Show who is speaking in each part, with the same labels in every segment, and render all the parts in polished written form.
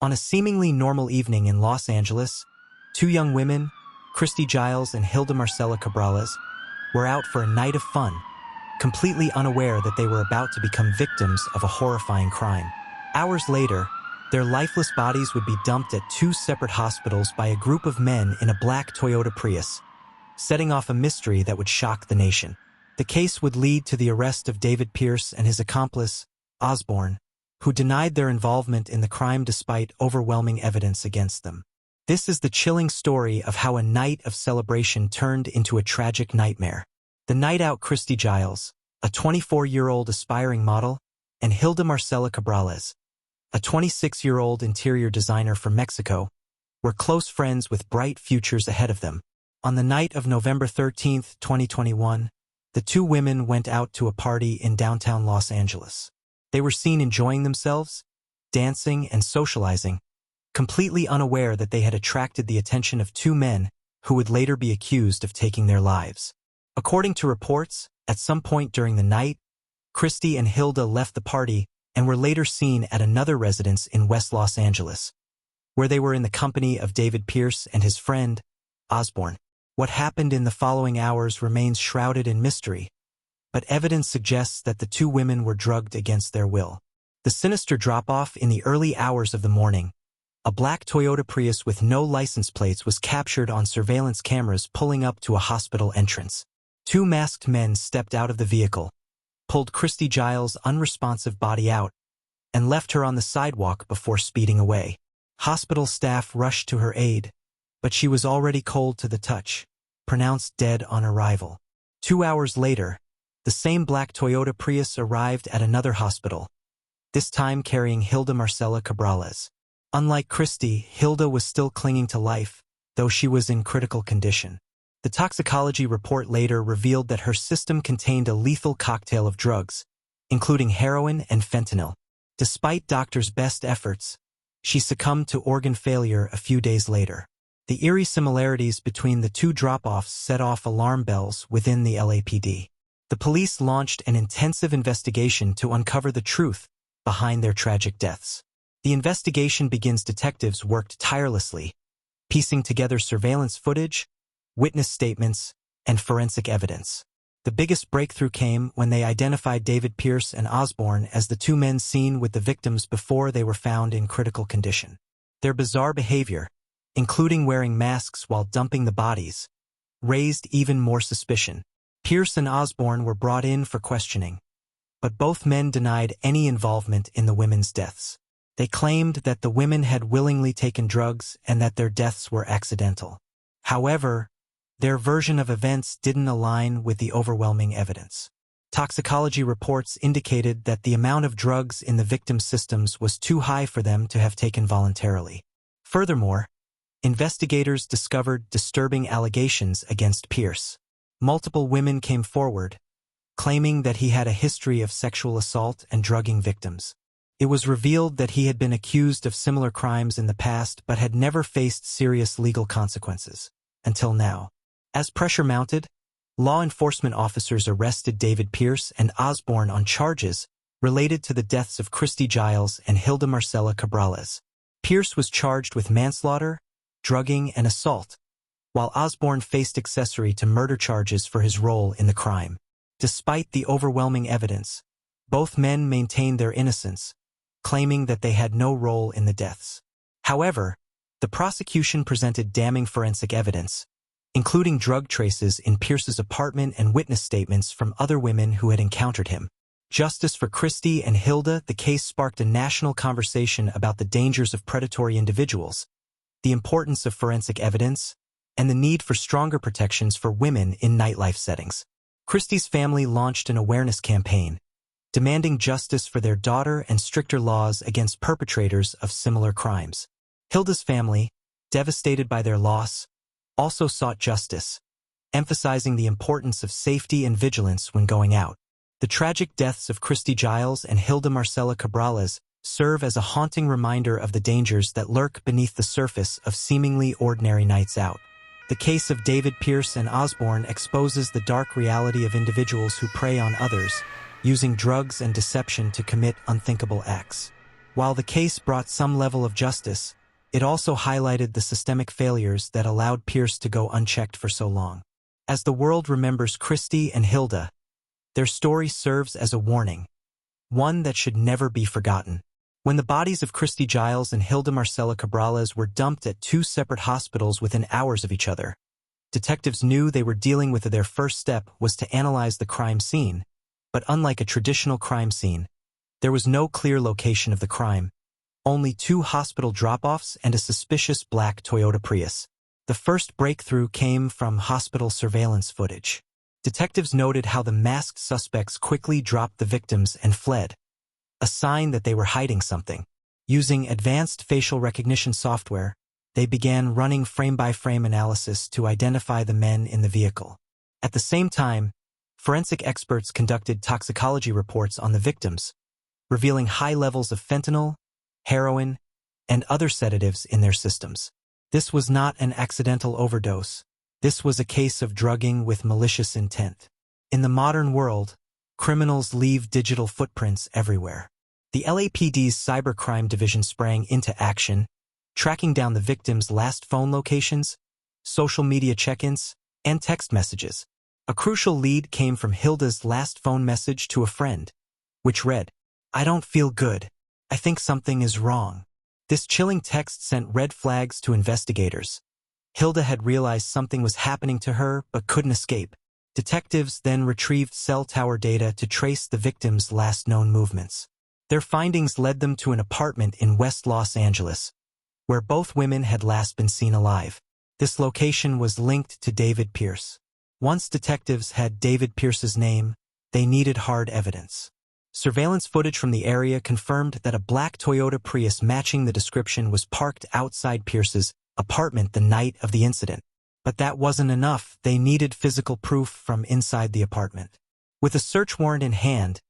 Speaker 1: On a seemingly normal evening in Los Angeles, two young women, Christy Giles and Hilda Marcela Cabrales, were out for a night of fun, completely unaware that they were about to become victims of a horrifying crime. Hours later, their lifeless bodies would be dumped at two separate hospitals by a group of men in a black Toyota Prius, setting off a mystery that would shock the nation. The case would lead to the arrest of David Pearce and his accomplice, Osborn, who denied their involvement in the crime despite overwhelming evidence against them. This is the chilling story of how a night of celebration turned into a tragic nightmare. The night out Christy Giles, a 24-year-old aspiring model, and Hilda Marcela Cabrales, a 26-year-old interior designer from Mexico, were close friends with bright futures ahead of them. On the night of November 13, 2021, the two women went out to a party in downtown Los Angeles. They were seen enjoying themselves, dancing and socializing, completely unaware that they had attracted the attention of two men who would later be accused of taking their lives. According to reports, at some point during the night, Christy and Hilda left the party and were later seen at another residence in West Los Angeles, where they were in the company of David Pearce and his friend, Osborn. What happened in the following hours remains shrouded in mystery, but evidence suggests that the two women were drugged against their will. The sinister drop-off in the early hours of the morning. A black Toyota Prius with no license plates was captured on surveillance cameras pulling up to a hospital entrance. Two masked men stepped out of the vehicle, pulled Christy Giles' unresponsive body out, and left her on the sidewalk before speeding away. Hospital staff rushed to her aid, but she was already cold to the touch, pronounced dead on arrival. 2 hours later, the same black Toyota Prius arrived at another hospital, this time carrying Hilda Marcela Cabrales. Unlike Christy, Hilda was still clinging to life, though she was in critical condition. The toxicology report later revealed that her system contained a lethal cocktail of drugs, including heroin and fentanyl. Despite doctors' best efforts, she succumbed to organ failure a few days later. The eerie similarities between the two drop-offs set off alarm bells within the LAPD. The police launched an intensive investigation to uncover the truth behind their tragic deaths. The investigation begins. Detectives worked tirelessly, piecing together surveillance footage, witness statements, and forensic evidence. The biggest breakthrough came when they identified David Pearce and Osborn as the two men seen with the victims before they were found in critical condition. Their bizarre behavior, including wearing masks while dumping the bodies, raised even more suspicion. Pearce and Osborn were brought in for questioning, but both men denied any involvement in the women's deaths. They claimed that the women had willingly taken drugs and that their deaths were accidental. However, their version of events didn't align with the overwhelming evidence. Toxicology reports indicated that the amount of drugs in the victims' systems was too high for them to have taken voluntarily. Furthermore, investigators discovered disturbing allegations against Pearce. Multiple women came forward, claiming that he had a history of sexual assault and drugging victims. It was revealed that he had been accused of similar crimes in the past but had never faced serious legal consequences, until now. As pressure mounted, law enforcement officers arrested David Pearce and Osborn on charges related to the deaths of Christy Giles and Hilda Marcela Cabrales. Pearce was charged with manslaughter, drugging, and assault, while Osborn faced accessory to murder charges for his role in the crime. Despite the overwhelming evidence, both men maintained their innocence, claiming that they had no role in the deaths. However, the prosecution presented damning forensic evidence, including drug traces in Pearce's apartment and witness statements from other women who had encountered him. Justice for Christy and Hilda. The case sparked a national conversation about the dangers of predatory individuals, the importance of forensic evidence, and the need for stronger protections for women in nightlife settings. Christy's family launched an awareness campaign, demanding justice for their daughter and stricter laws against perpetrators of similar crimes. Hilda's family, devastated by their loss, also sought justice, emphasizing the importance of safety and vigilance when going out. The tragic deaths of Christy Giles and Hilda Marcela Cabrales serve as a haunting reminder of the dangers that lurk beneath the surface of seemingly ordinary nights out. The case of David Pearce and Osborn exposes the dark reality of individuals who prey on others, using drugs and deception to commit unthinkable acts. While the case brought some level of justice, it also highlighted the systemic failures that allowed Pearce to go unchecked for so long. As the world remembers Christy and Hilda, their story serves as a warning, one that should never be forgotten. When the bodies of Christy Giles and Hilda Marcela Cabrales were dumped at two separate hospitals within hours of each other, detectives knew they were dealing with their first step was to analyze the crime scene, but unlike a traditional crime scene, there was no clear location of the crime, only two hospital drop-offs and a suspicious black Toyota Prius. The first breakthrough came from hospital surveillance footage. Detectives noted how the masked suspects quickly dropped the victims and fled, a sign that they were hiding something. Using advanced facial recognition software, they began running frame-by-frame analysis to identify the men in the vehicle. At the same time, forensic experts conducted toxicology reports on the victims, revealing high levels of fentanyl, heroin, and other sedatives in their systems. This was not an accidental overdose. This was a case of drugging with malicious intent. In the modern world, criminals leave digital footprints everywhere. The LAPD's cybercrime division sprang into action, tracking down the victims' last phone locations, social media check-ins, and text messages. A crucial lead came from Hilda's last phone message to a friend, which read, "I don't feel good. I think something is wrong." This chilling text sent red flags to investigators. Hilda had realized something was happening to her but couldn't escape. Detectives then retrieved cell tower data to trace the victims' last known movements. Their findings led them to an apartment in West Los Angeles, where both women had last been seen alive. This location was linked to David Pearce. Once detectives had David Pearce's name, they needed hard evidence. Surveillance footage from the area confirmed that a black Toyota Prius matching the description was parked outside Pearce's apartment the night of the incident. But that wasn't enough. They needed physical proof from inside the apartment. With a search warrant in hand,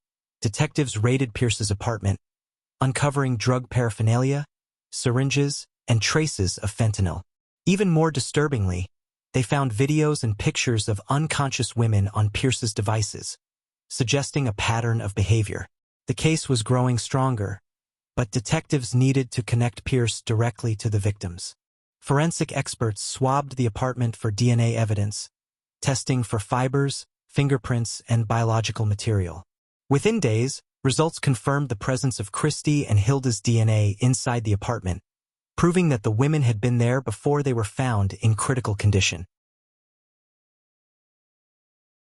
Speaker 1: detectives raided Pearce's apartment, uncovering drug paraphernalia, syringes, and traces of fentanyl. Even more disturbingly, they found videos and pictures of unconscious women on Pearce's devices, suggesting a pattern of behavior. The case was growing stronger, but detectives needed to connect Pearce directly to the victims. Forensic experts swabbed the apartment for DNA evidence, testing for fibers, fingerprints, and biological material. Within days, results confirmed the presence of Christy and Hilda's DNA inside the apartment, proving that the women had been there before they were found in critical condition.